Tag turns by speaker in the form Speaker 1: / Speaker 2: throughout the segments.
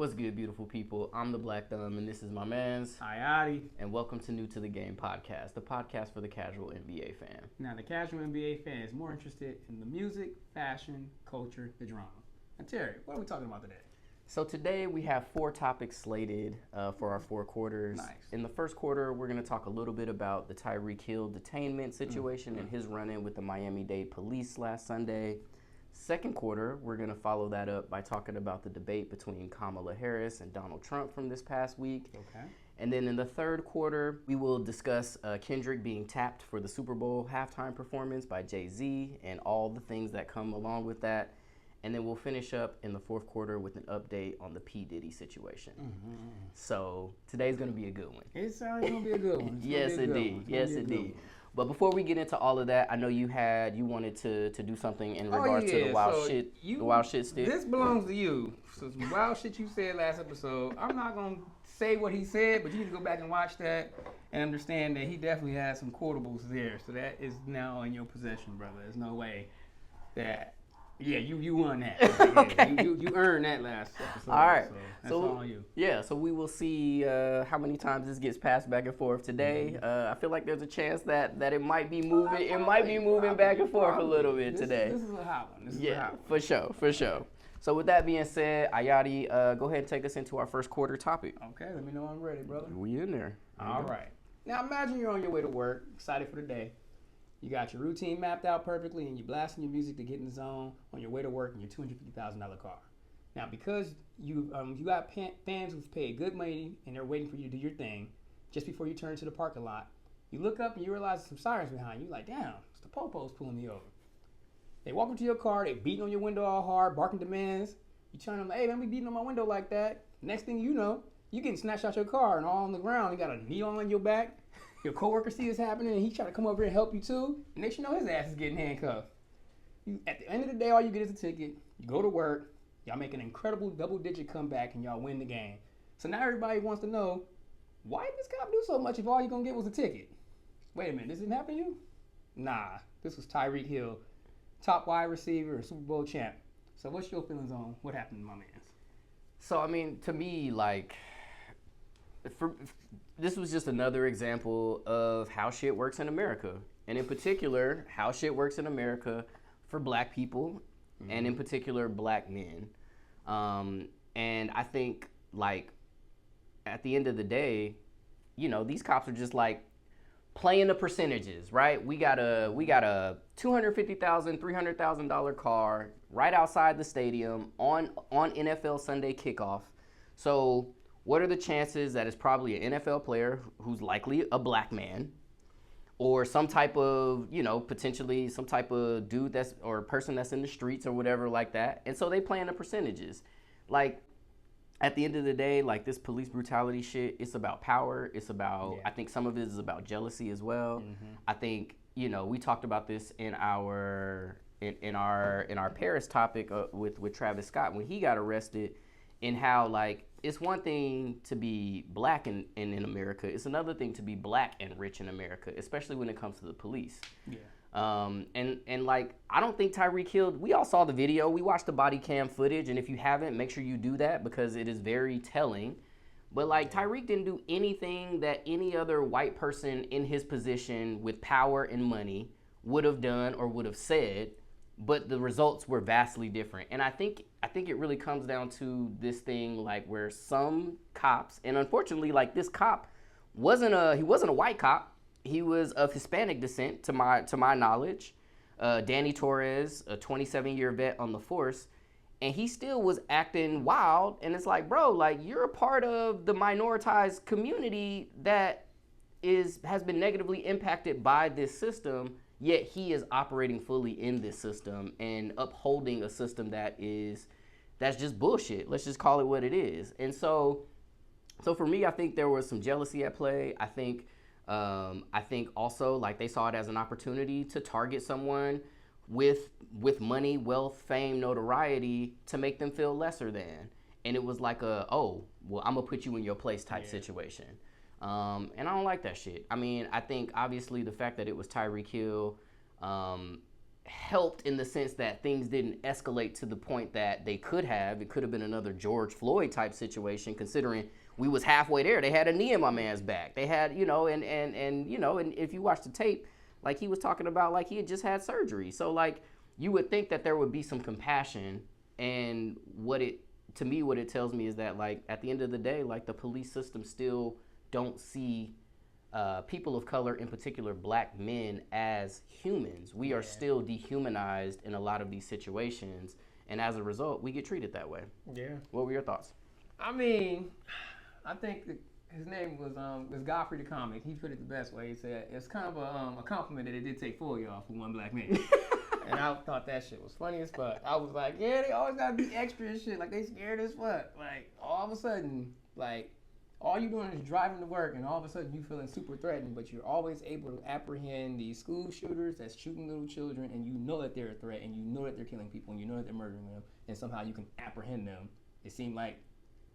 Speaker 1: What's good, beautiful people? I'm the Black Thumb, and this is my man's.
Speaker 2: Ayati.
Speaker 1: And welcome to New to the Game podcast, the podcast for the casual NBA fan.
Speaker 2: Now, the casual NBA fan is more interested in the music, fashion, culture, the drama. Now, Terry, what are we talking about today?
Speaker 1: So today we have 4 topics slated for our 4 quarters.
Speaker 2: Nice.
Speaker 1: In the first quarter, we're going to talk a little bit about the Tyreek Hill detainment situation and his run-in with the Miami-Dade Police last Sunday. Second quarter, we're going to follow that up by talking about the debate between Kamala Harris and Donald Trump from this past week.
Speaker 2: Okay.
Speaker 1: And then in the third quarter, we will discuss Kendrick being tapped for the Super Bowl halftime performance by Jay-Z and all the things that come along with that. And then we'll finish up in the fourth quarter with an update on the P. Diddy situation. Mm-hmm. So today's going to be a good one.
Speaker 2: It's going to be a good one.
Speaker 1: Yes, indeed. Yes, indeed. But before we get into all of that, I know you wanted to do something in regards to the wild shit stick.
Speaker 2: This belongs to you. So some wild shit you said last episode. I'm not going to say what he said, but you need to go back and watch that and understand that he definitely has some quotables there. So that is now in your possession, brother. There's no way that... Yeah, you won that.
Speaker 1: Okay.
Speaker 2: You earned that last episode.
Speaker 1: All right.
Speaker 2: So that's all on you.
Speaker 1: Yeah, so we will see how many times this gets passed back and forth today. I feel like there's a chance that it might be moving. It might be moving back and forth a little bit today.
Speaker 2: This is a hot one.
Speaker 1: For sure. So with that being said, Ayati, go ahead and take us into our first quarter topic.
Speaker 2: Okay, let me know I'm ready, brother.
Speaker 1: We in there.
Speaker 2: All right. Now imagine you're on your way to work, excited for the day. You got your routine mapped out perfectly, and you're blasting your music to get in the zone on your way to work in your $250,000 car. Now, because you got fans who've paid good money and they're waiting for you to do your thing, just before you turn to the parking lot, you look up and you realize there's some sirens behind you. You're like, damn, it's the po-po's pulling me over. They walk into your car, they beating on your window all hard, barking demands. You turn them, hey, don't be beating on my window like that. Next thing you know, you getting snatched out your car and all on the ground. You got a knee on your back. Your coworker see this happening, and he try to come over here and help you too. And next you know, his ass is getting handcuffed. At the end of the day, all you get is a ticket. You go to work. Y'all make an incredible double-digit comeback, and y'all win the game. So now everybody wants to know, why did this cop do so much if all you gonna get was a ticket? Wait a minute, this didn't happen to you? Nah, this was Tyreek Hill, top wide receiver and Super Bowl champ. So what's your feelings on what happened to my man?
Speaker 1: So I mean, to me, like, this was just another example of how shit works in America. And in particular, how shit works in America for black people, and in particular, black men. And I think, like, at the end of the day, you know, these cops are just, like, playing the percentages, right? We got a $250,000, $300,000 car right outside the stadium on NFL Sunday kickoff. So what are the chances that it's probably an NFL player who's likely a black man, or some type of, you know, potentially some type of dude or person that's in the streets or whatever like that? And so they playing the percentages. Like, at the end of the day, like, this police brutality shit, it's about power. It's about, I think some of it is about jealousy as well. I think, you know, we talked about this in our Paris topic with Travis Scott when he got arrested, and how, like, it's one thing to be black in America. It's another thing to be black and rich in America, especially when it comes to the police. Yeah. And like, I don't think Tyreek Hill, we all saw the video. We watched the body cam footage. And if you haven't, make sure you do that because it is very telling. But like, Tyreek didn't do anything that any other white person in his position with power and money would have done or would have said. But the results were vastly different. And I think it really comes down to this thing, like, where some cops, and unfortunately, like, this cop wasn't a white cop. He was of Hispanic descent, to my knowledge. Danny Torres, a 27-year vet on the force, and he still was acting wild. And it's like, bro, like, you're a part of the minoritized community that has been negatively impacted by this system. Yet he is operating fully in this system and upholding a system that's just bullshit. Let's just call it what it is. And so for me, I think there was some jealousy at play. I think also, like, they saw it as an opportunity to target someone with money, wealth, fame, notoriety to make them feel lesser than. And it was like I'm gonna put you in your place type situation. And I don't like that shit. I mean, I think obviously the fact that it was Tyreek Hill helped in the sense that things didn't escalate to the point that they could have. It could have been another George Floyd type situation, considering we was halfway there. They had a knee in my man's back. They had, you know, and if you watch the tape, like he was talking about, like he had just had surgery. So like you would think that there would be some compassion, and what it tells me is that like at the end of the day, like the police system still don't see people of color, in particular black men, as humans. We are still dehumanized in a lot of these situations, and as a result, we get treated that way.
Speaker 2: Yeah.
Speaker 1: What were your thoughts?
Speaker 2: I mean, I think his name was Godfrey the Comic. He put it the best way. He said it's kind of a compliment that it did take 4 of y'all for one black man. And I thought that shit was funny as fuck. I was like, yeah, they always gotta be extra and shit. Like they scared as fuck. Like all of a sudden, like all you doing is driving to work, and all of a sudden you feeling super threatened, but you're always able to apprehend these school shooters that's shooting little children, and you know that they're a threat, and you know that they're killing people, and you know that they're murdering them, and somehow you can apprehend them. It seemed like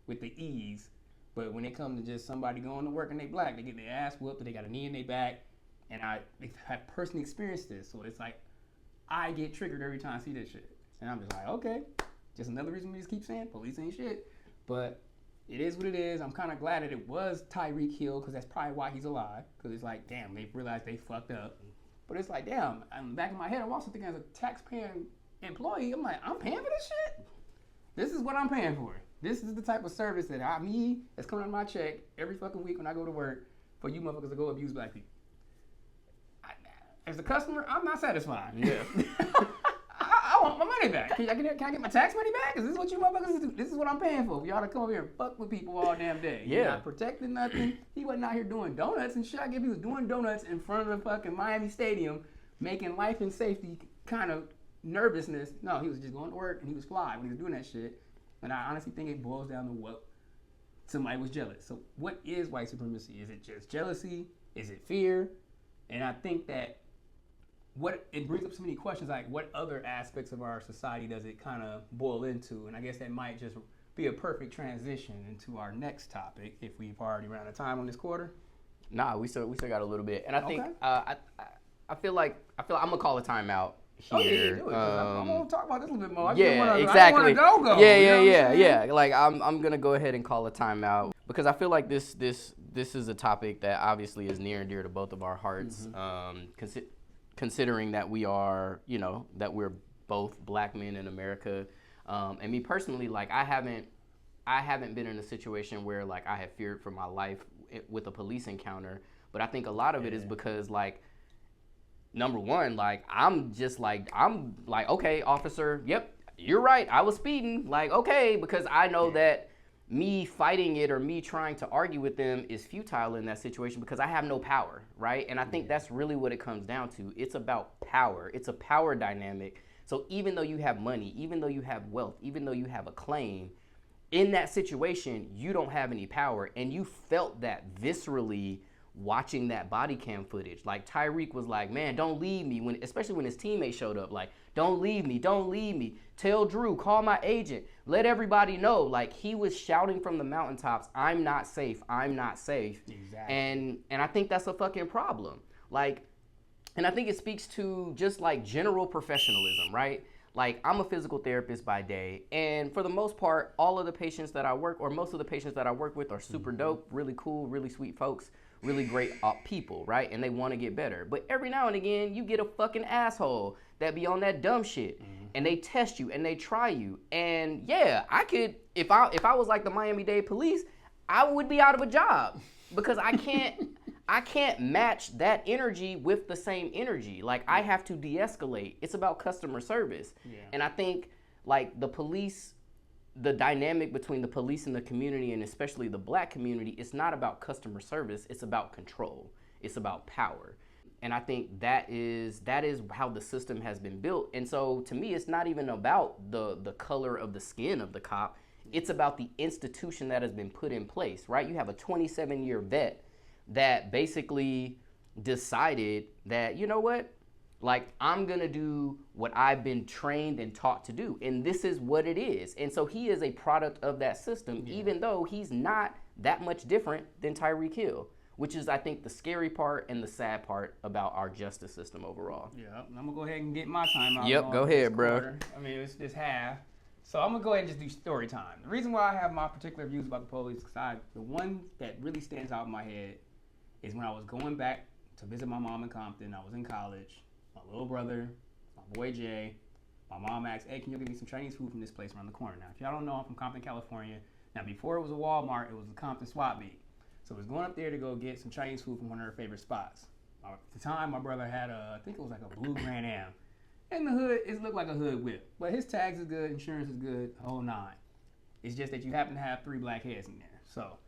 Speaker 2: with the ease, but when it comes to just somebody going to work and they black, they get their ass whooped, or they got a knee in their back, and I have personally experienced this, so it's like I get triggered every time I see this shit, and I'm just like, okay, just another reason we just keep saying police ain't shit, but it is what it is. I'm kind of glad that it was Tyreek Hill, because that's probably why he's alive. Because it's like, damn, they realized they fucked up. But it's like, damn, I'm back in my head, I'm also thinking as a taxpaying employee, I'm like, I'm paying for this shit? This is what I'm paying for. This is the type of service that that's coming out of my check every fucking week when I go to work for you motherfuckers to go abuse black people. As a customer, I'm not satisfied.
Speaker 1: Yeah.
Speaker 2: I want my money back. Can I get my tax money back? Is this what you motherfuckers do? This is what I'm paying for y'all to come over here and fuck with people all damn day.
Speaker 1: Yeah.
Speaker 2: You're not protecting nothing. He wasn't out here doing donuts and shit. I guess he was doing donuts in front of the fucking Miami Stadium, making life and safety kind of nervousness. No, he was just going to work, and he was fly when he was doing that shit. And I honestly think it boils down to what somebody was jealous. So what is white supremacy? Is it just jealousy? Is it fear? And I think that it brings up so many questions, like what other aspects of our society does it kind of boil into? And I guess that might just be a perfect transition into our next topic, if we've already run out of time on this quarter.
Speaker 1: Nah, we still got a little bit, and I think I feel like I'm gonna call a timeout here.
Speaker 2: Oh yeah, do it. I'm gonna talk about this a little bit more.
Speaker 1: Exactly.
Speaker 2: Go.
Speaker 1: Yeah. Like I'm gonna go ahead and call a timeout because I feel like this is a topic that obviously is near and dear to both of our hearts. Mm-hmm. Considering that we are, that we're both black men in America, and me personally, like I haven't been in a situation where like I have feared for my life with a police encounter, but I think a lot of it is because like, number one, like I'm like, okay, officer, yep, you're right, I was speeding, like okay, because I know that me fighting it or me trying to argue with them is futile in that situation because I have no power, right? And I think that's really what it comes down to. It's about power. It's a power dynamic. So even though you have money, even though you have wealth, even though you have a claim, in that situation, you don't have any power. And you felt that viscerally watching that body cam footage. Like Tyreek was like, man, don't leave me, especially when his teammate showed up, like, don't leave me. Tell Drew, call my agent, let everybody know. Like he was shouting from the mountaintops, I'm not safe. Exactly. And I think that's a fucking problem. Like, and I think it speaks to just like general professionalism, right? Like I'm a physical therapist by day, and for the most part, all of the patients that I work, or most of the patients that I work with are super dope, really cool, really sweet folks, really great people, right? And they want to get better. But every now and again, you get a fucking asshole that be on that dumb shit, and they test you and they try you. And yeah, I could, if I was like the Miami-Dade Police, I would be out of a job because I can't match that energy with the same energy. Like I have to de-escalate. It's about customer service. Yeah. And I think like the dynamic between the police and the community, and especially the black community, it's not about customer service, it's about control. It's about power. And I think that is how the system has been built. And so to me, it's not even about the color of the skin of the cop. It's about the institution that has been put in place, right? You have a 27-year vet that basically decided that, you know what? Like, I'm going to do what I've been trained and taught to do. And this is what it is. And so he is a product of that system, even though he's not that much different than Tyreek Hill. which is, I think, the scary part and the sad part about our justice system overall.
Speaker 2: Yeah, I'm going to go ahead and get my time out.
Speaker 1: Yep, go ahead, bro.
Speaker 2: I mean, it's just half. So I'm going to go ahead and just do story time. The reason why I have my particular views about the police is because the one that really stands out in my head is when I was going back to visit my mom in Compton. I was in college. My little brother, my boy Jay, my mom asked, hey, can you give me some Chinese food from this place around the corner? Now, if y'all don't know, I'm from Compton, California. Now, before it was a Walmart, it was the Compton swap meet. So I was going up there to go get some Chinese food from one of her favorite spots. At the time, my brother had I think it was like a blue Grand Am. In the hood, it looked like a hood whip. But his tags is good, insurance is good, the whole nine. It's just that you happen to have 3 black heads in there. So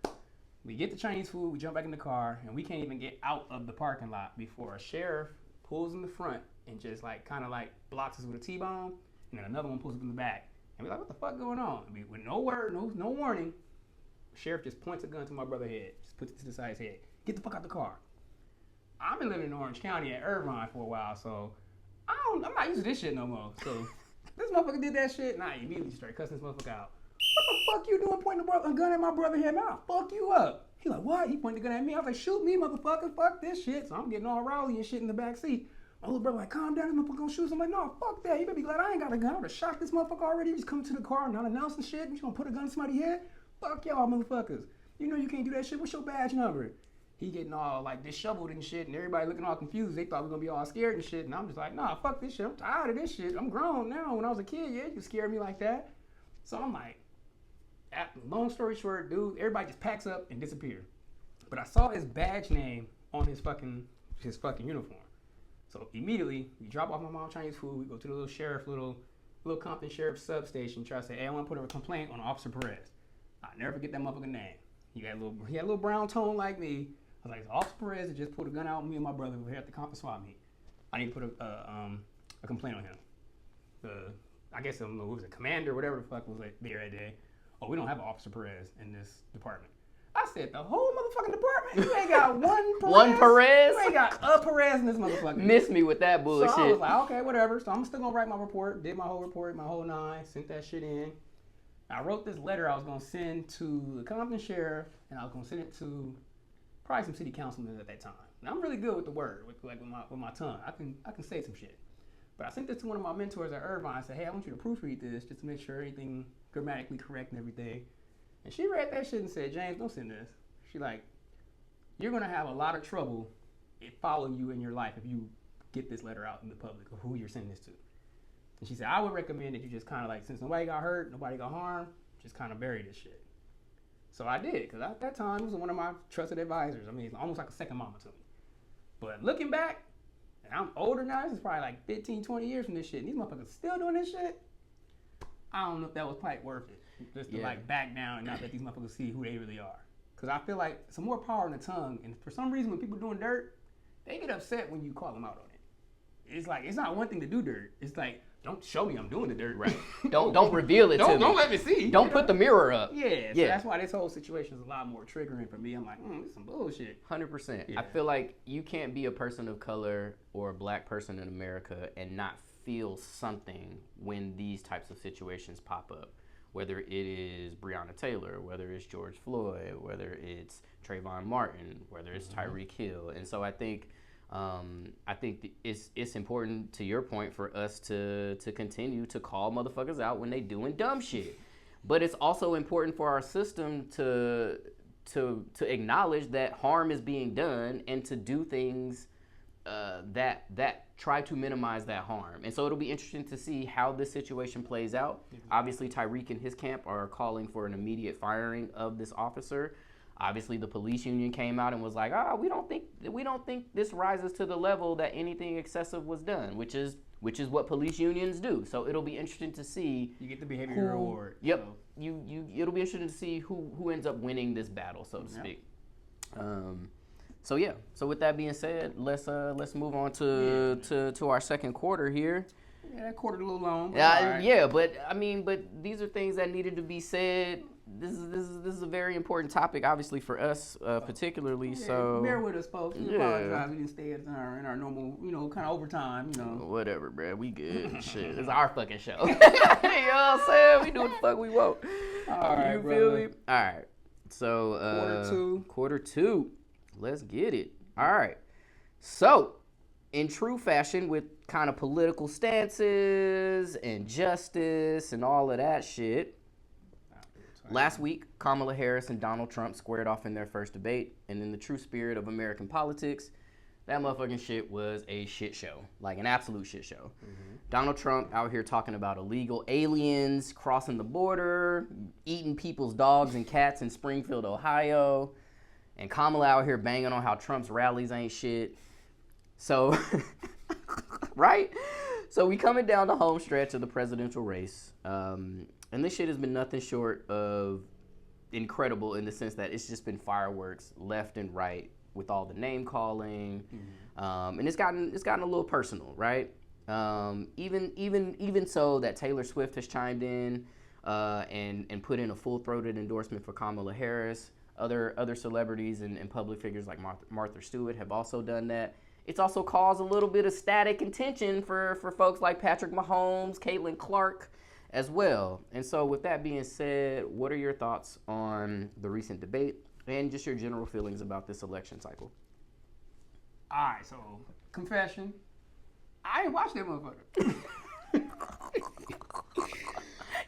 Speaker 2: we get the Chinese food, we jump back in the car, and we can't even get out of the parking lot before a sheriff pulls in the front and just kind of blocks us with a T-bone, and then another one pulls up in the back. And we're like, what the fuck going on? I mean, with no word, no warning, the sheriff just points a gun to my brother's head, just puts it to the side of his head. Get the fuck out the car. I've been living in Orange County at Irvine for a while, so I'm not used to this shit no more. So this motherfucker did that shit, and I immediately started cussing this motherfucker out. What the fuck you doing pointing a gun at my brother's head? Man, I'll fuck you up. He like, what? He pointed the gun at me. I was like, shoot me, motherfucker. Fuck this shit. So I'm getting all rowdy and shit in the back seat. My little brother like, calm down, this motherfucker gonna shoot. So I'm like, no, fuck that. You better be glad I ain't got a gun. I would've shot this motherfucker already. You just come to the car and not announcing shit. You just gonna put a gun in somebody's head? Fuck y'all, motherfuckers. You know you can't do that shit. What's your badge number? He getting all disheveled and shit, and everybody looking all confused. They thought we were gonna be all scared and shit. And I'm just like, nah, fuck this shit. I'm tired of this shit. I'm grown now. When I was a kid, yeah, you scared me like that. So I'm like, long story short, dude, everybody just packs up and disappears. But I saw his badge name on his fucking uniform. So immediately, we drop off my mom's Chinese food. We go to the little Compton Sheriff substation. Try to say, hey, I want to put a complaint on Officer Perez. I never forget that motherfucking name. He had a little brown tone like me. I was like, Officer Perez just put a gun out on me and my brother over here at the Compton swap meet. I need to put a complaint on him. I guess it was a commander, whatever the fuck was there that day. Oh, we don't have an Officer Perez in this department. I said, the whole motherfucking department? You ain't got one Perez?
Speaker 1: One Perez?
Speaker 2: You ain't got a Perez in this motherfucker.
Speaker 1: Miss me with that bullshit.
Speaker 2: So I was like, okay, whatever. So I'm still gonna write my report. Did my whole report, my whole 9, sent that shit in. I wrote this letter I was gonna send to the Compton Sheriff, and I was gonna send it to probably some city councilmen at that time. And I'm really good with the word, with my tongue. I can say some shit. But I sent this to one of my mentors at Irvine. I said, hey, I want you to proofread this just to make sure everything grammatically correct and everything. And she read that shit and said, James, don't send this. She like, you're gonna have a lot of trouble following you in your life if you get this letter out in the public of who you're sending this to. And she said, I would recommend that you just kind of since nobody got hurt, nobody got harmed, just kind of bury this shit. So I did, because at that time, it was one of my trusted advisors. I mean, it's almost like a second mama to me. But looking back, and I'm older now, this is probably 15, 20 years from this shit, and these motherfuckers still doing this shit, I don't know if that was quite worth it. Just to back down and not let these motherfuckers see who they really are. Because I feel like some more power in the tongue, and for some reason when people doing dirt, they get upset when you call them out on it. It's like, it's not one thing to do dirt. It's like, don't show me I'm doing the dirt.
Speaker 1: Right. don't reveal it to me.
Speaker 2: Don't let me see.
Speaker 1: Don't put the mirror up.
Speaker 2: Yeah. So that's why this whole situation is a lot more triggering for me. I'm like, this is some bullshit.
Speaker 1: 100%.
Speaker 2: Yeah.
Speaker 1: I feel like you can't be a person of color or a black person in America and not feel something when these types of situations pop up. Whether it is Breonna Taylor, whether it's George Floyd, whether it's Trayvon Martin, whether it's Tyreek Hill. And so I think it's important, to your point, for us to continue to call motherfuckers out when they doing dumb shit. But it's also important for our system to acknowledge that harm is being done and to do things that try to minimize that harm. And so it'll be interesting to see how this situation plays out. Obviously, Tyreek and his camp are calling for an immediate firing of this officer. Obviously, the police union came out and was like, we don't think this rises to the level that anything excessive was done, which is what police unions do. So it'll be interesting to see.
Speaker 2: You get the behavioral reward.
Speaker 1: Yep. So. It'll be interesting to see who ends up winning this battle, so to speak. So with that being said, let's move on to our second quarter here.
Speaker 2: Yeah, that quarter a little long.
Speaker 1: Yeah, but these are things that needed to be said. This is a very important topic, obviously for us particularly.
Speaker 2: Yeah,
Speaker 1: so
Speaker 2: bear with us, folks. We apologize. We didn't stay in our normal, kind of overtime.
Speaker 1: Whatever, bro. We good. Shit, it's our fucking show. You know what I'm saying? We do what the fuck we want.
Speaker 2: All right,
Speaker 1: you feel me? All right. So
Speaker 2: quarter two.
Speaker 1: Let's get it. All right. So, in true fashion, with kind of political stances and justice and all of that shit, last week, Kamala Harris and Donald Trump squared off in their first debate, and in the true spirit of American politics, that motherfucking shit was a shit show, like an absolute shit show. Mm-hmm. Donald Trump out here talking about illegal aliens crossing the border, eating people's dogs and cats in Springfield, Ohio, and Kamala out here banging on how Trump's rallies ain't shit. So, right? So we coming down the home stretch of the presidential race. And this shit has been nothing short of incredible in the sense that it's just been fireworks left and right with all the name calling, and it's gotten a little personal, right? Even so that Taylor Swift has chimed in and put in a full-throated endorsement for Kamala Harris. Other celebrities and public figures like Martha Stewart have also done that. It's also caused a little bit of static and tension for folks like Patrick Mahomes, Caitlin Clark, as well. And so with that being said, what are your thoughts on the recent debate and just your general feelings about this election cycle?
Speaker 2: All right, so confession, I ain't watched that motherfucker.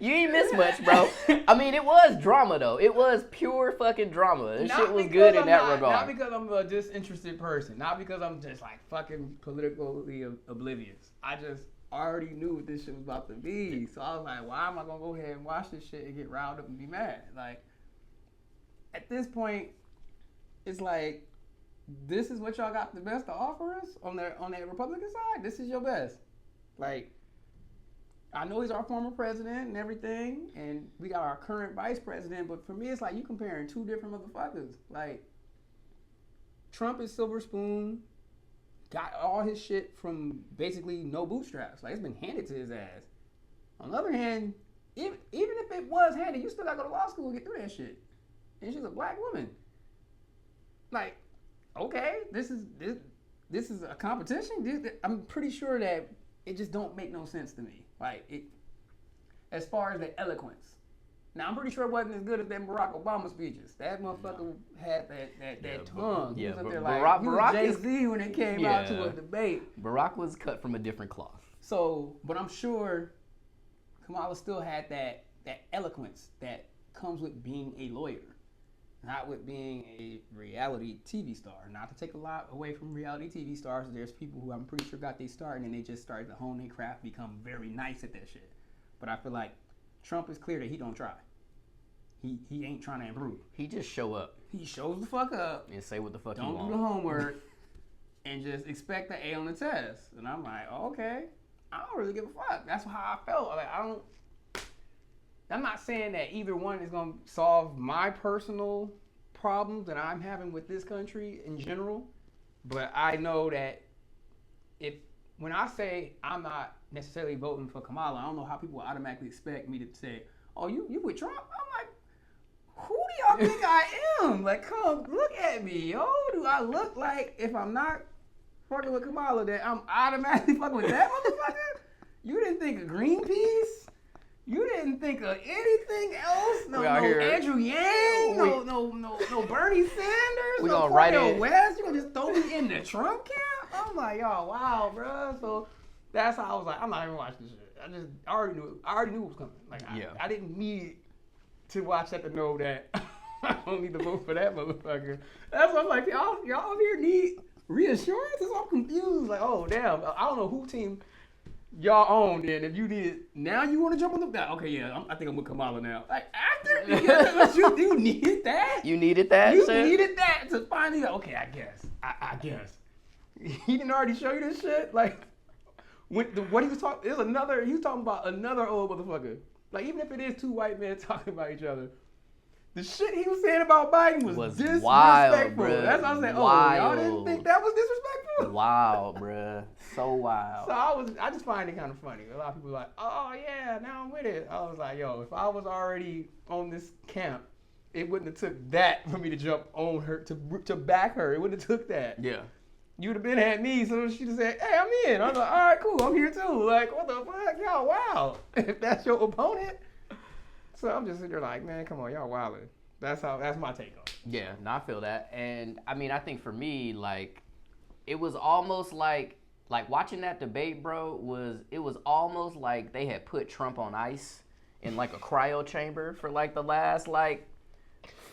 Speaker 1: You ain't missed much, bro. I mean, it was drama, though. It was pure fucking drama. This shit was good in that regard.
Speaker 2: Not because I'm a disinterested person. Not because I'm just like fucking politically oblivious. I just already knew what this shit was about to be. So I was like, why am I going to go ahead and watch this shit and get riled up and be mad? Like, at this point, it's like, this is what y'all got the best to offer us on that Republican side? This is your best. Like, I know he's our former president and everything, and we got our current vice president, but for me, it's like you comparing two different motherfuckers. Like, Trump is silver spoon, got all his shit from basically no bootstraps. Like, it's been handed to his ass. On the other hand, even if it was handed, you still gotta go to law school to get through that shit. And she's a black woman. Like, okay, this is a competition. I'm pretty sure that it just don't make no sense to me. Like, it, as far as the eloquence. Now, I'm pretty sure it wasn't as good as them Barack Obama speeches. That motherfucker had that tongue. He was up there like, Barack Jay-Z when it came out to a debate.
Speaker 1: Barack was cut from a different cloth.
Speaker 2: So, but I'm sure Kamala still had that eloquence that comes with being a lawyer, not with being a reality TV star. Not to take a lot away from reality TV stars. There's people who I'm pretty sure got their start and then they just started to hone their craft, become very nice at that shit. But I feel like Trump is clear that he don't try. He ain't trying to improve.
Speaker 1: He just show up.
Speaker 2: He shows the fuck up.
Speaker 1: And say what the fuck he
Speaker 2: want. Don't do the homework and just expect the A on the test. And I'm like, oh, okay. I don't really give a fuck. That's how I felt. Like, I'm not saying that either one is going to solve my personal problems that I'm having with this country in general, but I know that when I say I'm not necessarily voting for Kamala, I don't know how people automatically expect me to say, oh, you with Trump? I'm like, who do y'all think I am? Like, come look at me, yo. Do I look like, if I'm not fucking with Kamala, that I'm automatically fucking with that motherfucker? You didn't think of Greenpeace? You didn't think of anything else? No Andrew Yang? No Bernie Sanders? No Cornel West? You gonna just throw me in the Trump camp? I'm like, yo, wow, bro. So that's how I was like, I'm not even watching this shit. I already knew it was coming. Like, I didn't need to watch that to know that I don't need to vote for that motherfucker. That's what I'm like, y'all here need reassurance? I'm confused. Like, oh damn, I don't know who team y'all own then. If you did, now you want to jump on the back? Okay, yeah, I think I'm with Kamala now. Like, after you needed that.
Speaker 1: You needed that.
Speaker 2: You needed that to finally. Okay, I guess. He didn't already show you this shit. Like, what he was talking. He was talking about another old motherfucker. Like, even if it is two white men talking about each other, the shit he was saying about Biden was disrespectful.
Speaker 1: Wild, bruh.
Speaker 2: That's what I was saying. Oh, y'all didn't think that was disrespectful?
Speaker 1: Wild, bruh. So wild.
Speaker 2: So I just find it kind of funny. A lot of people are like, oh yeah, now I'm with it. I was like, yo, if I was already on this camp, it wouldn't have took that for me to jump on her, to back her. It wouldn't have took that.
Speaker 1: Yeah.
Speaker 2: You'd have been had me, so she'd have said, hey, I'm in. I was like, all right, cool, I'm here too. Like, what the fuck? Y'all, wow. If that's your opponent. So I'm just sitting there like, man, come on, y'all wildin'. That's my take on it.
Speaker 1: Yeah, no, I feel that. And I mean, I think for me, like, it was almost like watching that debate, bro, it was almost like they had put Trump on ice in like a cryo chamber for like the last like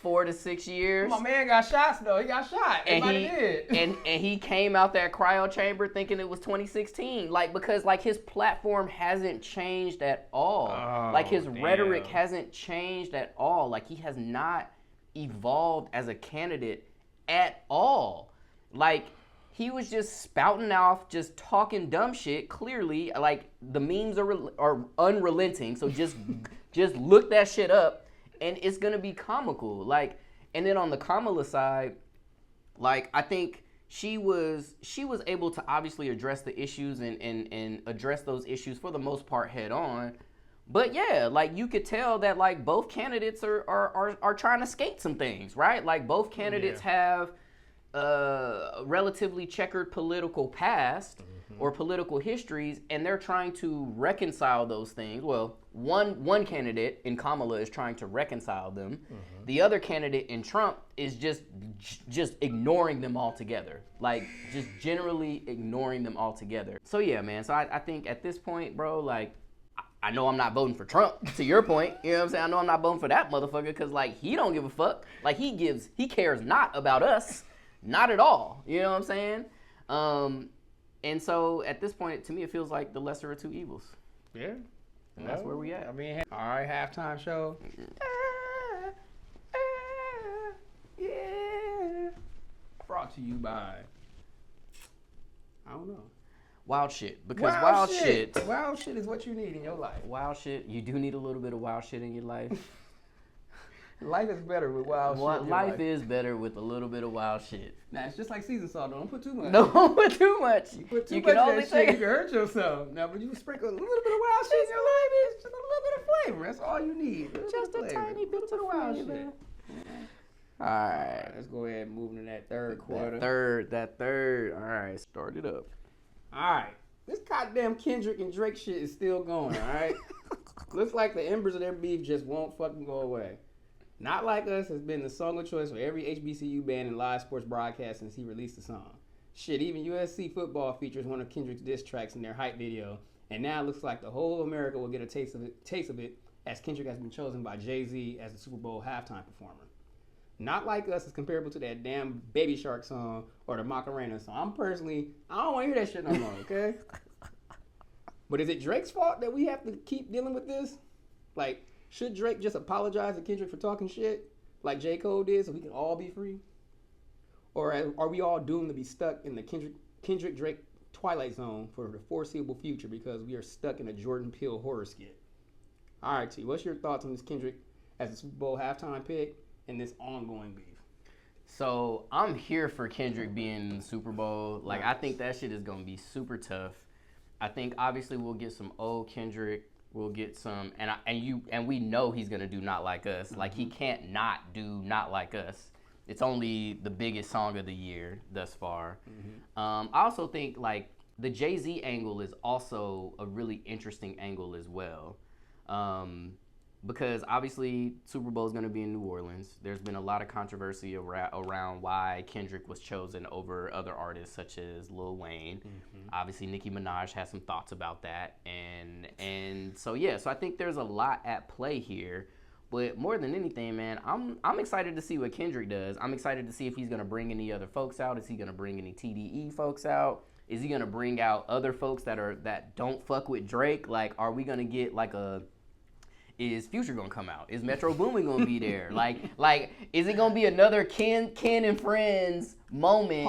Speaker 1: 4 to 6 years.
Speaker 2: My man got shots though. He got shot. Everybody did.
Speaker 1: And he came out that cryo chamber thinking it was 2016. Like, because like his platform hasn't changed at all. Like his rhetoric hasn't changed at all. Like he has not evolved as a candidate at all. Like he was just spouting off, just talking dumb shit. Clearly, like the memes are unrelenting. So just look that shit up, and it's gonna be comical. Like, and then on the Kamala side, like I think she was able to obviously address the issues and address those issues for the most part head on. But yeah, like you could tell that like both candidates are trying to skate some things, right? Like both candidates have relatively checkered political past or political histories, and they're trying to reconcile those things. Well, one candidate in Kamala is trying to reconcile them. The other candidate in Trump is just ignoring them altogether. Like just generally ignoring them altogether. So yeah, man. So I think at this point, bro, like I know I'm not voting for Trump, to your point. You know what I'm saying? I know I'm not voting for that motherfucker because like he don't give a fuck. Like he cares not about us. Not at all. You know what I'm saying? And so at this point, to me, it feels like the lesser of two evils.
Speaker 2: Yeah.
Speaker 1: And that's where we at.
Speaker 2: I mean, all right, halftime show. Yeah. Brought to you by, I don't know.
Speaker 1: Wild shit. Because wild shit
Speaker 2: is what you need in your life.
Speaker 1: Wild shit. You do need a little bit of wild shit in your life.
Speaker 2: Life is better with wild shit.
Speaker 1: Life is better with a little bit of wild shit.
Speaker 2: Nah, it's just like Caesar salt. Don't put too much.
Speaker 1: Don't put too much.
Speaker 2: You put too much of that shit, you can hurt yourself. Now, but you sprinkle a little bit of wild shit in your life, it's just a little bit of flavor. That's all you need.
Speaker 1: Just a tiny bit of wild shit. All right.
Speaker 2: Let's go ahead and move into that third quarter.
Speaker 1: That third. All right, start it up.
Speaker 2: All right. This goddamn Kendrick and Drake shit is still going, all right? Looks like the embers of their beef just won't fucking go away. Not Like Us has been the song of choice for every HBCU band and live sports broadcast since he released the song. Shit, even USC football features one of Kendrick's diss tracks in their hype video, and now it looks like the whole America will get a taste of it as Kendrick has been chosen by Jay-Z as the Super Bowl halftime performer. Not Like Us is comparable to that damn Baby Shark song or the Macarena song. I don't want to hear that shit no more, okay? But is it Drake's fault that we have to keep dealing with this? Like, should Drake just apologize to Kendrick for talking shit like J. Cole did so we can all be free? Or are we all doomed to be stuck in the Kendrick-Drake Twilight Zone for the foreseeable future because we are stuck in a Jordan Peele horror skit? All right, T, what's your thoughts on this Kendrick as a Super Bowl halftime pick and this ongoing beef?
Speaker 1: So I'm here for Kendrick being in the Super Bowl. Like, I think that shit is going to be super tough. I think obviously we'll get some old Kendrick. We'll get some, and we know he's gonna do Not Like Us. Like he can't not do Not Like Us. It's only the biggest song of the year thus far. I also think like the Jay-Z angle is also a really interesting angle as well, because obviously Super Bowl is gonna be in New Orleans. There's been a lot of controversy around why Kendrick was chosen over other artists such as Lil Wayne. Obviously Nicki Minaj has some thoughts about that, and so yeah. So I think there's a lot at play here. But more than anything, man, I'm excited to see what Kendrick does. I'm excited to see if he's gonna bring any other folks out. Is he gonna bring any TDE folks out? Is he gonna bring out other folks that don't fuck with Drake? Like, are we gonna get like is Future gonna come out? Is Metro Boomin gonna be there? like, is it gonna be another Ken and Friends moment?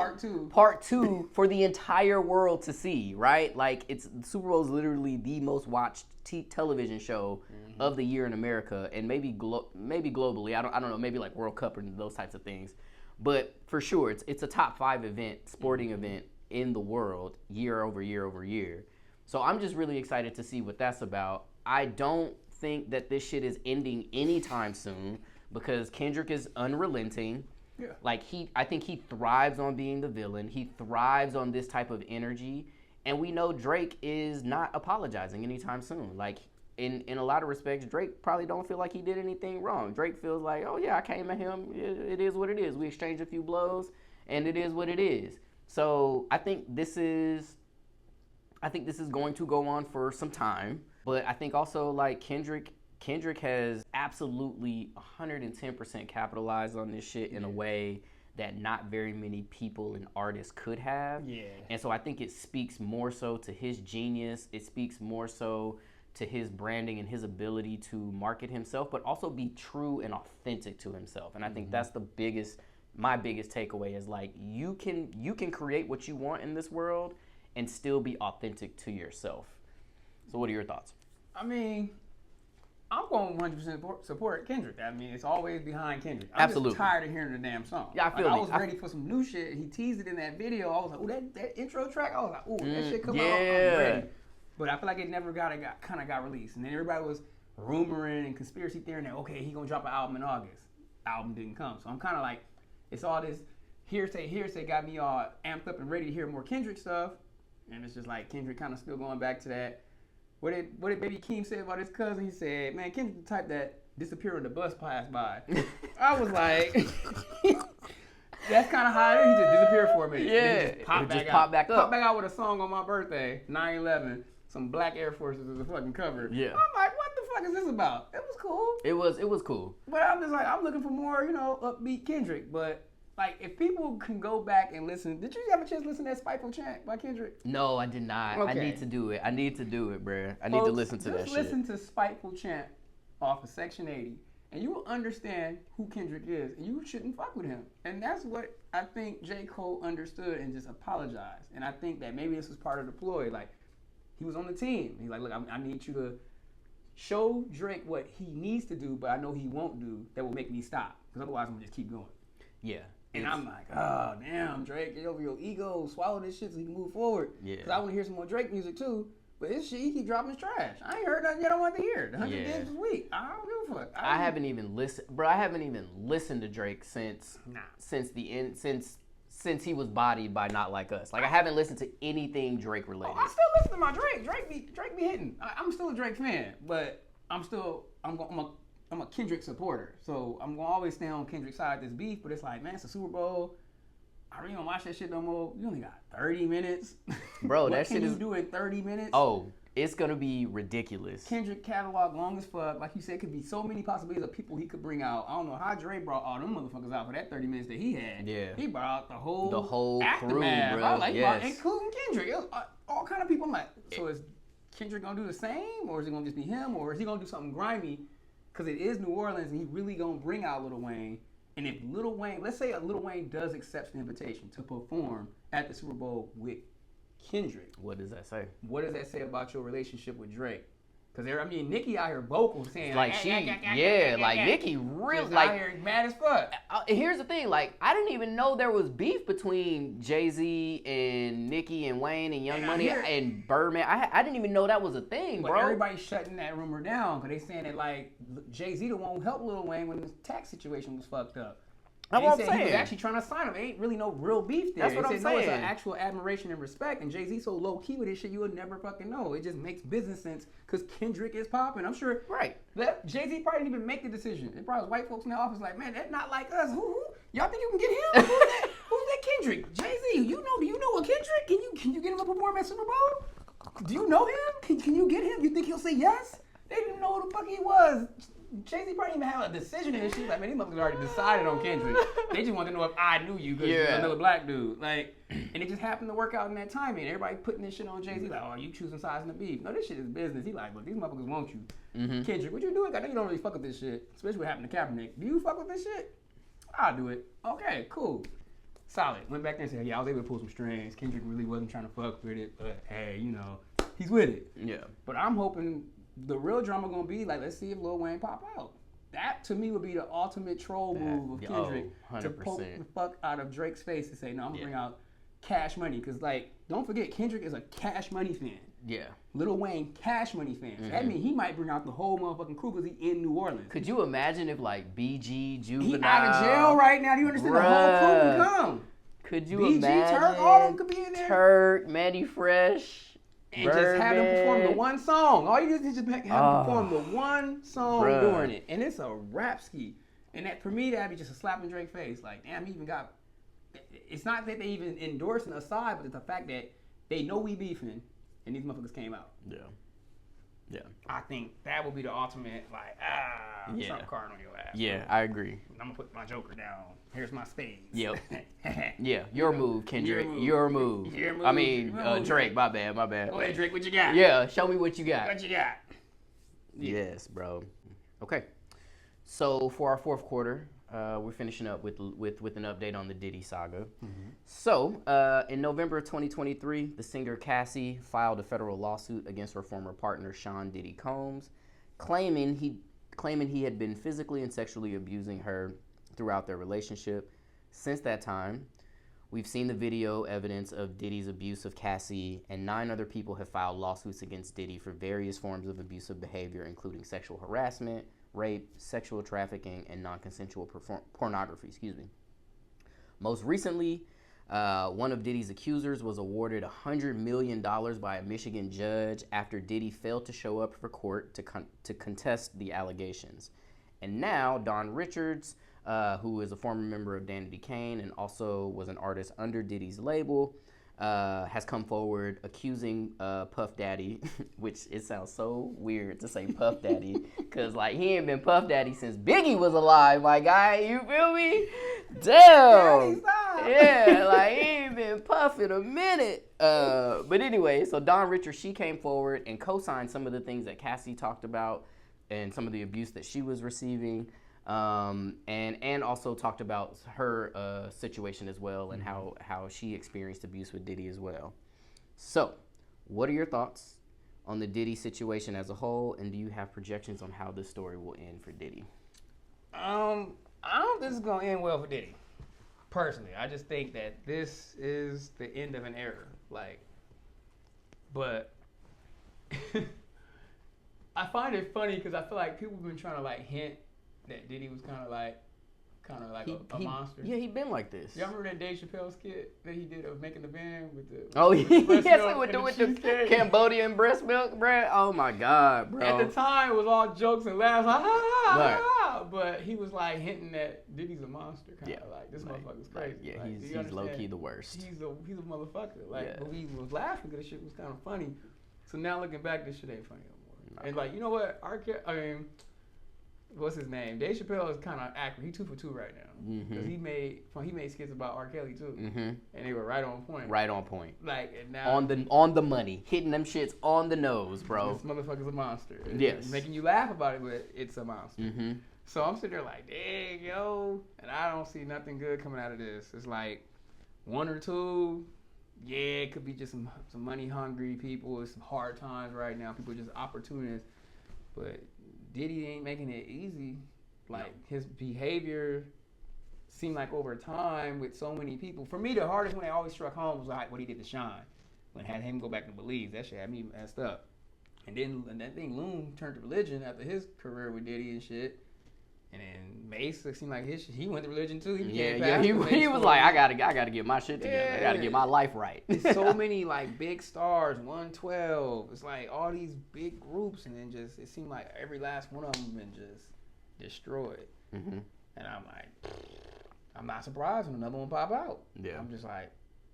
Speaker 1: Part two for the entire world to see, right? Like, Super Bowl is literally the most watched television show of the year in America, and maybe globally. I don't know, maybe like World Cup or those types of things, but for sure, it's a top 5 sporting event in the world year over year over year. So I'm just really excited to see what that's about. I don't think that this shit is ending anytime soon because Kendrick is unrelenting. Yeah. Like I think he thrives on being the villain. He thrives on this type of energy, and we know Drake is not apologizing anytime soon. Like in a lot of respects, Drake probably don't feel like he did anything wrong. Drake feels like, oh yeah, I came at him. It is what it is. We exchanged a few blows, and it is what it is. So I think this is going to go on for some time. But I think also like Kendrick has absolutely 110% capitalized on this shit in a way that not very many people and artists could have.
Speaker 2: Yeah.
Speaker 1: And so I think it speaks more so to his genius. It speaks more so to his branding and his ability to market himself, but also be true and authentic to himself. And I think that's my biggest takeaway is like, you can create what you want in this world and still be authentic to yourself. So what are your thoughts?
Speaker 2: I mean, I'm going 100% support Kendrick. I mean, it's always behind Kendrick. I'm
Speaker 1: Absolutely.
Speaker 2: just tired of hearing the damn song.
Speaker 1: Yeah, I feel
Speaker 2: I
Speaker 1: you.
Speaker 2: was ready for some new shit. He teased it in that video. I was like, ooh, that intro track. I was like, ooh, that shit come out. I'm ready. But I feel like it never got released. And then everybody was rumoring and conspiracy theorying that, okay, he gonna drop an album in August. Album didn't come. So I'm kind of like, it's all this hearsay got me all amped up and ready to hear more Kendrick stuff. And it's just like Kendrick kind of still going back to that. What did Baby Keem say about his cousin? He said, man, Kendrick the type that disappeared when the bus passed by. I was like, that's kind of how it is. He just disappeared for a minute.
Speaker 1: Yeah,
Speaker 2: Just popped back up. Popped back out with a song on my birthday, 9/11. Some black Air Forces as a fucking cover.
Speaker 1: Yeah.
Speaker 2: I'm like, what the fuck is this about? It was cool.
Speaker 1: It was cool.
Speaker 2: But I'm just like, I'm looking for more, upbeat Kendrick. But like, if people can go back and listen, did you have a chance to listen to that Spiteful Chant by Kendrick?
Speaker 1: No, I did not.
Speaker 2: Okay.
Speaker 1: I need to do it, bruh. I need to listen to that shit.
Speaker 2: Just listen to Spiteful Chant off of Section 80, and you will understand who Kendrick is, and you shouldn't fuck with him. And that's what I think J. Cole understood and just apologized. And I think that maybe this was part of the ploy. Like, he was on the team. He's like, look, I need you to show Drake what he needs to do, but I know he won't do, that will make me stop. Because otherwise, I'm going to just keep going.
Speaker 1: Yeah.
Speaker 2: And I'm like, oh, damn, Drake, get over your ego, swallow this shit so you can move forward.
Speaker 1: Yeah.
Speaker 2: Because I want to hear some more Drake music, too. But this shit, he keep dropping his trash. I ain't heard nothing yet I want to hear. The 100 gigs this week. I don't give a fuck.
Speaker 1: I haven't even listened to Drake since he was bodied by Not Like Us. Like, I haven't listened to anything Drake related.
Speaker 2: Oh, I still listen to my Drake. Drake be hitting. I'm still a Drake fan, but I'm a Kendrick supporter. So I'm gonna always stay on Kendrick's side of this beef. But it's like, man, it's a Super Bowl. I really don't watch that shit no more. You only got 30 minutes.
Speaker 1: Bro,
Speaker 2: that shit is... What can you do in 30 minutes?
Speaker 1: Oh, it's gonna be ridiculous.
Speaker 2: Kendrick catalog long as fuck. Like you said, it could be so many possibilities of people he could bring out. I don't know how Dre brought all them motherfuckers out for that 30 minutes that he had.
Speaker 1: Yeah.
Speaker 2: He brought out the whole
Speaker 1: aftermath,
Speaker 2: crew, bro. Like, yes. Including Kendrick. It was all kind of people. I'm like, so is Kendrick gonna do the same? Or is it gonna just be him? Or is he gonna do something grimy? Because it is New Orleans and he really gonna bring out Lil Wayne. And if Lil Wayne, let's say Lil Wayne does accept the invitation to perform at the Super Bowl with Kendrick.
Speaker 1: What does that say?
Speaker 2: What does that say about your relationship with Drake? Because Nicki out here vocal saying
Speaker 1: like Nicki really
Speaker 2: out here mad as fuck.
Speaker 1: Here's the thing, like I didn't even know there was beef between Jay-Z and Nicki and Wayne and Young Money and Birdman. I didn't even know that was a thing, bro.
Speaker 2: But everybody's shutting that rumor down because they saying that like Jay-Z the one who helped Lil Wayne when the tax situation was fucked up.
Speaker 1: That's what I'm saying.
Speaker 2: He was actually trying to sign him. Ain't really no real beef there.
Speaker 1: That's what I'm saying.
Speaker 2: No, it's an actual admiration and respect. And Jay-Z so low key with this shit, you would never fucking know. It just makes business sense because Kendrick is popping. I'm sure.
Speaker 1: Right.
Speaker 2: That Jay-Z probably didn't even make the decision. It probably was white folks in the office like, man, that's not like us. Who? Y'all think you can get him? Who's that Kendrick? Jay-Z. Do you know a Kendrick? Can you get him to perform at Super Bowl? Do you know him? Can you get him? You think he'll say yes? They didn't even know who the fuck he was. Jay-Z probably didn't even have a decision in this shit. Like, man, these motherfuckers already decided on Kendrick. They just want to know if I knew you because you're another black dude. Like, and it just happened to work out in that timing. Everybody putting this shit on Jay-Z like, oh, you choosing sides in the beef. No, this shit is business. He like, look, these motherfuckers want you. Mm-hmm. Kendrick, what you doing? I know you don't really fuck with this shit, especially what happened to Kaepernick. Do you fuck with this shit? I'll do it. Okay, cool. Solid. Went back there and said, yeah, I was able to pull some strings. Kendrick really wasn't trying to fuck with it, but hey, he's with it.
Speaker 1: Yeah.
Speaker 2: But I'm hoping the real drama gonna be like, let's see if Lil Wayne pop out. That to me would be the ultimate troll move of Kendrick to poke the fuck out of Drake's face and say, no, I'm gonna bring out Cash Money. Because like, don't forget, Kendrick is a Cash Money fan.
Speaker 1: Yeah.
Speaker 2: Lil Wayne Cash Money fan. So that means he might bring out the whole motherfucking crew because he in New Orleans.
Speaker 1: Could you imagine if like BG, Juvenile,
Speaker 2: he out of jail right now? Do you understand? The whole crew can come.
Speaker 1: Could you
Speaker 2: BG,
Speaker 1: imagine?
Speaker 2: Turk, all of them could be in there.
Speaker 1: Turk, Manny Fresh.
Speaker 2: And just have them perform the one song. All you do is just have them perform the one song during it. And it's a rap ski. And that, for me, that'd be just a slap in Drake's face. Like, damn, he even got... It's not that they even endorsing a side, but it's the fact that they know we beefing, and these motherfuckers came out. Yeah. I think that would be the ultimate, like, Trump card on your ass.
Speaker 1: Yeah, I agree.
Speaker 2: I'm going to put my joker down. Here's my spades.
Speaker 1: Yep. Yeah, your move, Kendrick. Your move. I mean, Drake, my bad.
Speaker 2: Go ahead, Drake, what you got?
Speaker 1: Yeah, show me what you got.
Speaker 2: What you got?
Speaker 1: Yes, bro. Okay. So, for our fourth quarter, we're finishing up with an update on the Diddy saga. Mm-hmm. So, in November of 2023, the singer Cassie filed a federal lawsuit against her former partner, Sean Diddy Combs, claiming he had been physically and sexually abusing her throughout their relationship. Since that time, we've seen the video evidence of Diddy's abuse of Cassie, and 9 other people have filed lawsuits against Diddy for various forms of abusive behavior, including sexual harassment, rape, sexual trafficking, and non-consensual pornography. Most recently, one of Diddy's accusers was awarded $100 million by a Michigan judge after Diddy failed to show up for court to contest the allegations. And now, Don Richards, who is a former member of Danity Kane and also was an artist under Diddy's label, has come forward accusing Puff Daddy, which it sounds so weird to say Puff Daddy, because like he ain't been Puff Daddy since Biggie was alive, my guy. You feel me? Damn. Yeah, like he ain't been Puff in a minute. But anyway, so Don Richards, she came forward and co-signed some of the things that Cassie talked about and some of the abuse that she was receiving. And also talked about her situation as well and how she experienced abuse with Diddy as well. So, what are your thoughts on the Diddy situation as a whole, and do you have projections on how this story will end for Diddy?
Speaker 2: I don't think this is gonna end well for Diddy. Personally, I just think that this is the end of an era. But I find it funny because I feel like people have been trying to hint that Diddy was kind of like a monster.
Speaker 1: Yeah, he been like this.
Speaker 2: Y'all remember that Dave Chappelle skit that he did of making the band with the
Speaker 1: with the Cambodian breast milk, bro? Oh my God, bro.
Speaker 2: At the time, it was all jokes and laughs, but he was hinting that Diddy's a monster, kind of this motherfucker's crazy.
Speaker 1: Yeah, he's low key the worst.
Speaker 2: He's a motherfucker. But we was laughing because the shit was kind of funny. So now looking back, this shit ain't funny no more. No. And you know what? What's his name? Dave Chappelle is kind of accurate. He 2 for 2 right now because he made skits about R. Kelly too, and they were right on point.
Speaker 1: Right on point.
Speaker 2: And now
Speaker 1: on the money, hitting them shits on the nose, bro.
Speaker 2: This motherfucker's a monster.
Speaker 1: Yes,
Speaker 2: it's making you laugh about it, but it's a monster. So I'm sitting there dang yo, and I don't see nothing good coming out of this. It's 1 or 2. Yeah, it could be just some money hungry people. It's some hard times right now. People are just opportunists, but Diddy ain't making it easy. His behavior seemed over time with so many people. For me, the hardest one that always struck home was what he did to Sean. When had him go back to Belize. That shit had me messed up. And then that thing Loon turned to religion after his career with Diddy and shit. And then Mace, it seemed he went to religion too.
Speaker 1: He was I gotta get my shit together. I gotta get my life right.
Speaker 2: There's so many big stars, 112. It's all these big groups, and then just it seemed every last one of them been just destroyed. And I'm not surprised when another one pop out.
Speaker 1: Yeah,
Speaker 2: I'm just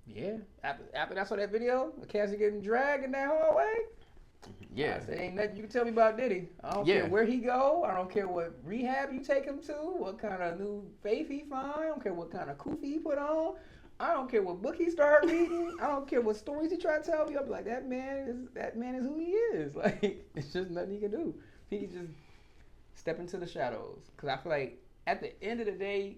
Speaker 2: yeah. After I saw that video, the Cassie getting dragged in that hallway.
Speaker 1: Yeah,
Speaker 2: there ain't nothing you can tell me about Diddy. I don't care where he go. I don't care what rehab you take him to. What kind of new faith he find. I don't care what kind of kufi he put on. I don't care what book he start reading. I don't care what stories he try to tell me. I'll be that man is who he is. It's just nothing he can do. He can just step into the shadows. Because I feel at the end of the day,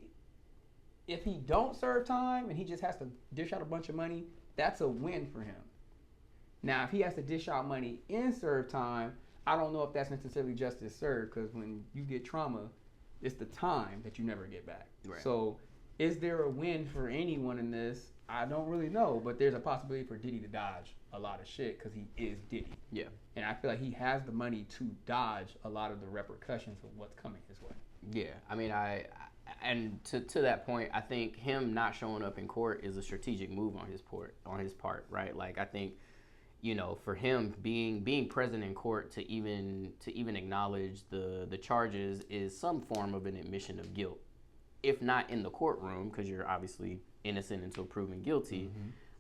Speaker 2: if he don't serve time and he just has to dish out a bunch of money, that's a win for him. Now, if he has to dish out money and serve time, I don't know if that's necessarily justice served, because when you get trauma, it's the time that you never get back. Right. So, is there a win for anyone in this? I don't really know, but there's a possibility for Diddy to dodge a lot of shit because he is Diddy.
Speaker 1: Yeah.
Speaker 2: And I feel he has the money to dodge a lot of the repercussions of what's coming his way.
Speaker 1: Yeah. I mean, and to that point, I think him not showing up in court is a strategic move on his part, right? I think you know, for him being present in court to even acknowledge the charges is some form of an admission of guilt, if not in the courtroom, because you're obviously innocent until proven guilty,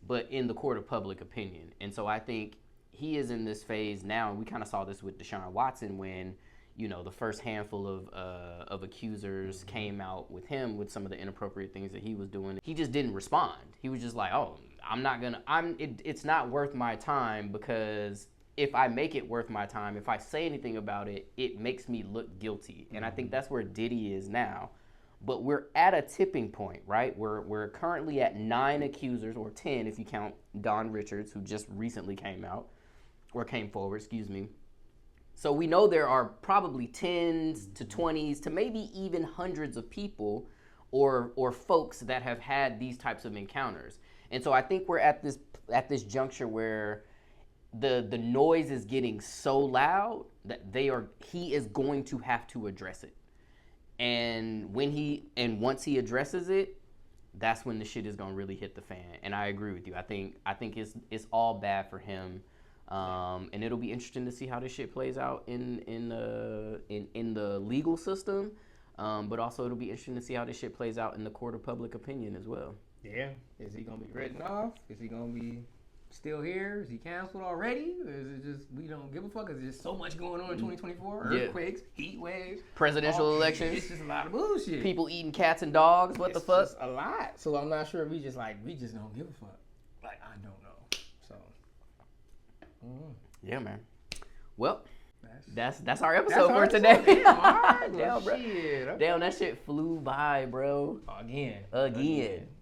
Speaker 1: but in the court of public opinion. And so I think he is in this phase now, and we kind of saw this with Deshaun Watson when, you know, the first handful of accusers came out with him with some of the inappropriate things that he was doing. He just didn't respond. He was just like, oh, it's not worth my time, because if I make it worth my time, if I say anything about it, it makes me look guilty. And I think that's where Diddy is now. But we're at a tipping point, right? We're currently at 9 accusers, or 10 if you count Don Richards, who just recently came forward, excuse me. So we know there are probably 10s to 20s to maybe even hundreds of people or folks that have had these types of encounters. And so I think we're at this juncture where the noise is getting so loud that he is going to have to address it. And once he addresses it, that's when the shit is gonna really hit the fan. And I agree with you. I think it's all bad for him. And it'll be interesting to see how this shit plays out in the legal system. But also it'll be interesting to see how this shit plays out in the court of public opinion as well.
Speaker 2: Yeah. Is he gonna be written off? Is he gonna be still here? Is he canceled already? Or is it just we don't give a fuck? Is there just so much going on in 2024? Earthquakes, heat waves,
Speaker 1: presidential elections.
Speaker 2: It's just a lot of bullshit.
Speaker 1: People eating cats and dogs. What the fuck?
Speaker 2: It's just a lot. So I'm not sure if we just don't give a fuck. Like, I don't know. So
Speaker 1: yeah, man. Well, that's our episode for today.
Speaker 2: Damn, all right,
Speaker 1: damn, bro.
Speaker 2: Shit, okay.
Speaker 1: Damn, that shit flew by, bro.
Speaker 2: Again.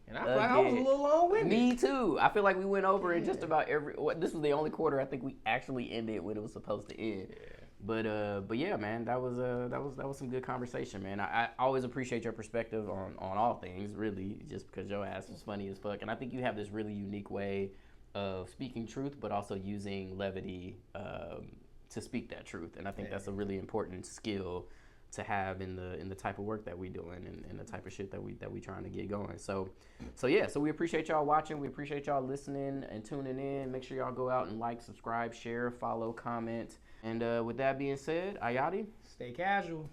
Speaker 2: And I feel like I was a little long-winded.
Speaker 1: Me too. I feel like we went over it just about this was the only quarter I think we actually ended when it was supposed to end. Yeah. But yeah, man, that was some good conversation, man. I always appreciate your perspective on all things, really, just because your ass was funny as fuck. And I think you have this really unique way of speaking truth, but also using levity to speak that truth. And I think that's a really important skill to have in the type of work that we doing and the type of shit that we trying to get going. So we appreciate y'all watching. We appreciate y'all listening and tuning in. Make sure y'all go out and like, subscribe, share, follow, comment. And with that being said, Ayati,
Speaker 2: stay casual.